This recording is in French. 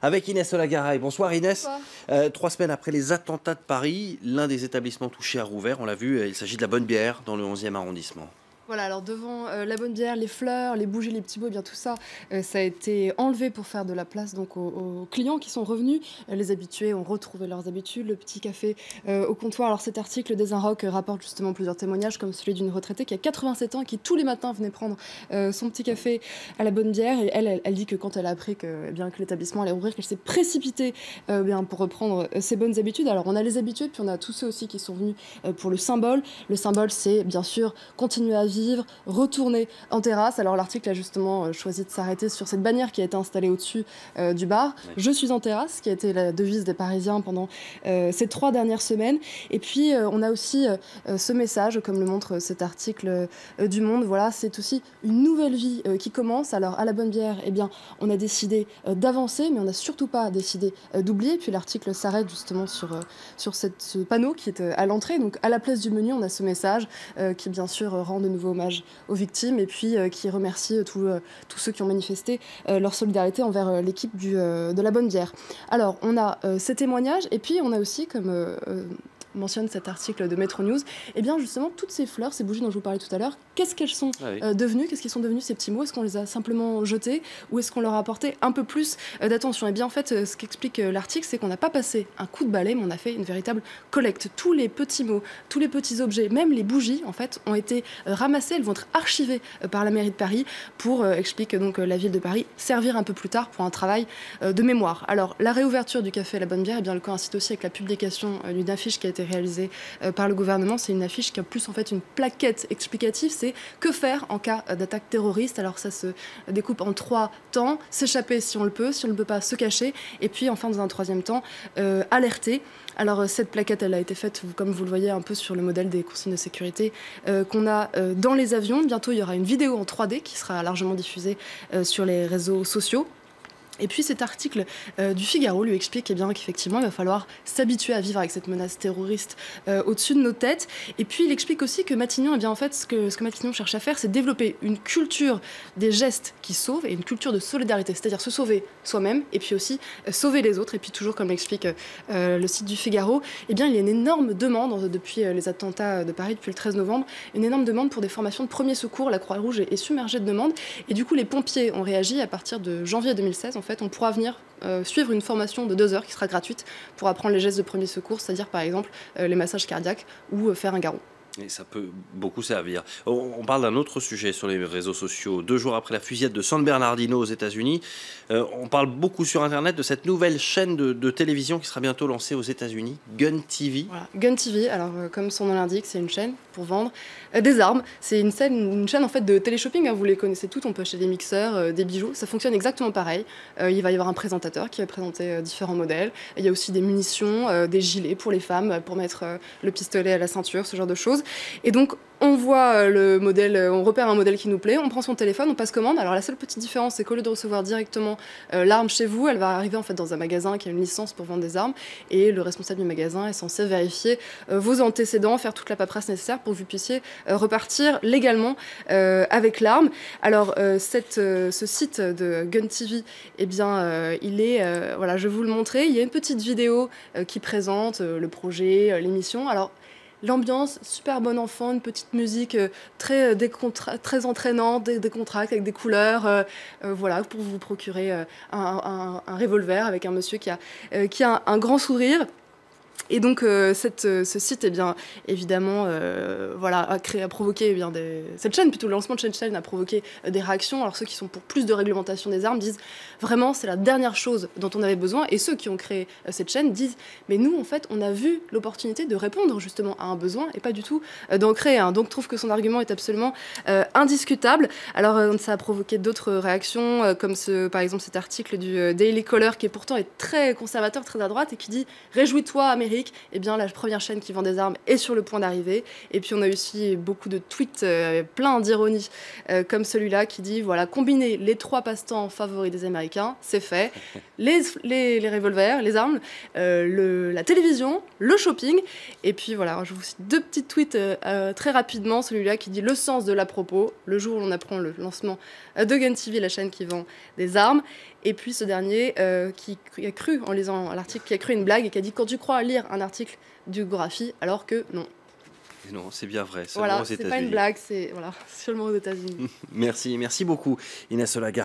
avec Inès Olagaray. Bonsoir Inès. Bonsoir. 3 semaines après les attentats de Paris, l'un des établissements touchés a rouvert, on l'a vu, il s'agit de la Bonne Bière dans le 11e arrondissement. Voilà, alors devant la Bonne Bière, les fleurs, les bougies, les petits bouts, eh bien tout ça, ça a été enlevé pour faire de la place donc aux clients qui sont revenus. Les habitués ont retrouvé leurs habitudes, le petit café au comptoir. Alors cet article des Inrocks rapporte justement plusieurs témoignages, comme celui d'une retraitée qui a 87 ans, qui tous les matins venait prendre son petit café à la Bonne Bière. Et elle dit que quand elle a appris que, eh bien, que l'établissement allait rouvrir, qu'elle s'est précipitée bien, pour reprendre ses bonnes habitudes. Alors on a les habitués, puis on a tous ceux aussi qui sont venus pour le symbole. Le symbole, c'est bien sûr continuer à vivre, retourner en terrasse. Alors l'article a justement choisi de s'arrêter sur cette bannière qui a été installée au-dessus du bar. Oui. Je suis en terrasse, qui a été la devise des Parisiens pendant ces 3 dernières semaines. Et puis on a aussi ce message, comme le montre cet article du Monde. Voilà, c'est aussi une nouvelle vie qui commence. Alors à la Bonne Bière, eh bien, on a décidé d'avancer, mais on n'a surtout pas décidé d'oublier. Puis l'article s'arrête justement sur ce panneau qui est à l'entrée. Donc à la place du menu, on a ce message qui bien sûr rend de nouveau hommage aux victimes et puis qui remercie tous ceux qui ont manifesté leur solidarité envers l'équipe de la Bonne Bière. Alors on a ces témoignages et puis on a aussi, comme mentionne cet article de Metro News, et bien justement toutes ces fleurs, ces bougies dont je vous parlais tout à l'heure, qu'est-ce qu'elles sont devenues, qu'est-ce qu'ils sont devenus ces petits mots, est-ce qu'on les a simplement jetés ou est-ce qu'on leur a apporté un peu plus d'attention? Et bien en fait ce qu'explique l'article, c'est qu'on n'a pas passé un coup de balai, mais on a fait une véritable collecte. Tous les petits mots, tous les petits objets, même les bougies en fait ont été ramassées, elles vont être archivées par la mairie de Paris pour, explique donc la ville de Paris, servir un peu plus tard pour un travail de mémoire. Alors la réouverture du café à la Bonne Bière, et bien le coïncide aussi avec la publication d'une affiche qui a été réalisée par le gouvernement. C'est une affiche qui a plus en fait une plaquette explicative, c'est que faire en cas d'attaque terroriste. Alors ça se découpe en 3 temps, s'échapper si on le peut pas, se cacher, et puis enfin dans un 3e temps, alerter. Alors cette plaquette, elle a été faite, comme vous le voyez, un peu sur le modèle des consignes de sécurité qu'on a dans les avions. Bientôt, il y aura une vidéo en 3D qui sera largement diffusée sur les réseaux sociaux. Et puis cet article du Figaro lui explique qu'effectivement il va falloir s'habituer à vivre avec cette menace terroriste au-dessus de nos têtes. Et puis il explique aussi que Matignon, en fait, ce que Matignon cherche à faire, c'est développer une culture des gestes qui sauvent et une culture de solidarité, c'est-à-dire se sauver soi-même et puis aussi sauver les autres. Et puis toujours, comme l'explique le site du Figaro, il y a une énorme demande depuis les attentats de Paris, depuis le 13 novembre, une énorme demande pour des formations de premier secours. La Croix-Rouge est submergée de demandes. Et du coup, les pompiers ont réagi à partir de janvier 2016. En fait, on pourra venir suivre une formation de 2 heures qui sera gratuite pour apprendre les gestes de premier secours, c'est-à-dire par exemple les massages cardiaques ou faire un garrot. Et ça peut beaucoup servir. On parle d'un autre sujet sur les réseaux sociaux. 2 jours après la fusillade de San Bernardino aux États-Unis, on parle beaucoup sur Internet de cette nouvelle chaîne de télévision qui sera bientôt lancée aux États-Unis, Gun TV. Voilà. Gun TV, alors comme son nom l'indique, c'est une chaîne pour vendre des armes. C'est une chaîne en fait de téléshopping, hein, vous les connaissez toutes, on peut acheter des mixeurs, des bijoux, ça fonctionne exactement pareil. Il va y avoir un présentateur qui va présenter différents modèles. Il y a aussi des munitions, des gilets pour les femmes, pour mettre le pistolet à la ceinture, ce genre de choses. Et donc on voit le modèle, on repère un modèle qui nous plaît, on prend son téléphone, on passe commande. Alors la seule petite différence, c'est qu'au lieu de recevoir directement l'arme chez vous, elle va arriver en fait dans un magasin qui a une licence pour vendre des armes, et le responsable du magasin est censé vérifier vos antécédents, faire toute la paperasse nécessaire pour que vous puissiez repartir légalement avec l'arme. Alors ce site de Gun TV, eh bien il est, voilà, je vais vous le montrer. Il y a une petite vidéo qui présente le projet, l'émission. Alors l'ambiance, super bon enfant, une petite musique très entraînante, décontractée, avec des couleurs, voilà, pour vous procurer un revolver avec un monsieur qui a un grand sourire. Et donc ce site, eh bien, évidemment, voilà, a provoqué cette chaîne, plutôt le lancement de cette chaîne a provoqué des réactions. Alors ceux qui sont pour plus de réglementation des armes disent vraiment c'est la dernière chose dont on avait besoin, et ceux qui ont créé cette chaîne disent mais nous en fait on a vu l'opportunité de répondre justement à un besoin et pas du tout d'en créer un. Donc je trouve que son argument est absolument indiscutable. Alors ça a provoqué d'autres réactions comme par exemple cet article du Daily Caller qui pourtant est très conservateur, très à droite, et qui dit réjouis-toi Amérique Amérique, eh bien, la première chaîne qui vend des armes est sur le point d'arriver. Et puis, on a aussi beaucoup de tweets pleins d'ironie, comme celui-là qui dit, voilà, combiner les 3 passe-temps favoris des Américains, c'est fait. Les revolvers, les armes, la télévision, le shopping. Et puis, voilà, je vous cite 2 petits tweets très rapidement. Celui-là qui dit le sens de l'à-propos, le jour où on apprend le lancement de Gun TV, la chaîne qui vend des armes. Et puis ce dernier qui a cru, en lisant l'article, qui a cru une blague et qui a dit quand tu crois lire un article du Gorafi, alors que non. Et non, c'est bien vrai, seulement Voilà, aux c'est États-Unis. pas une blague, c'est seulement aux États-Unis. Merci beaucoup Inès Olaga.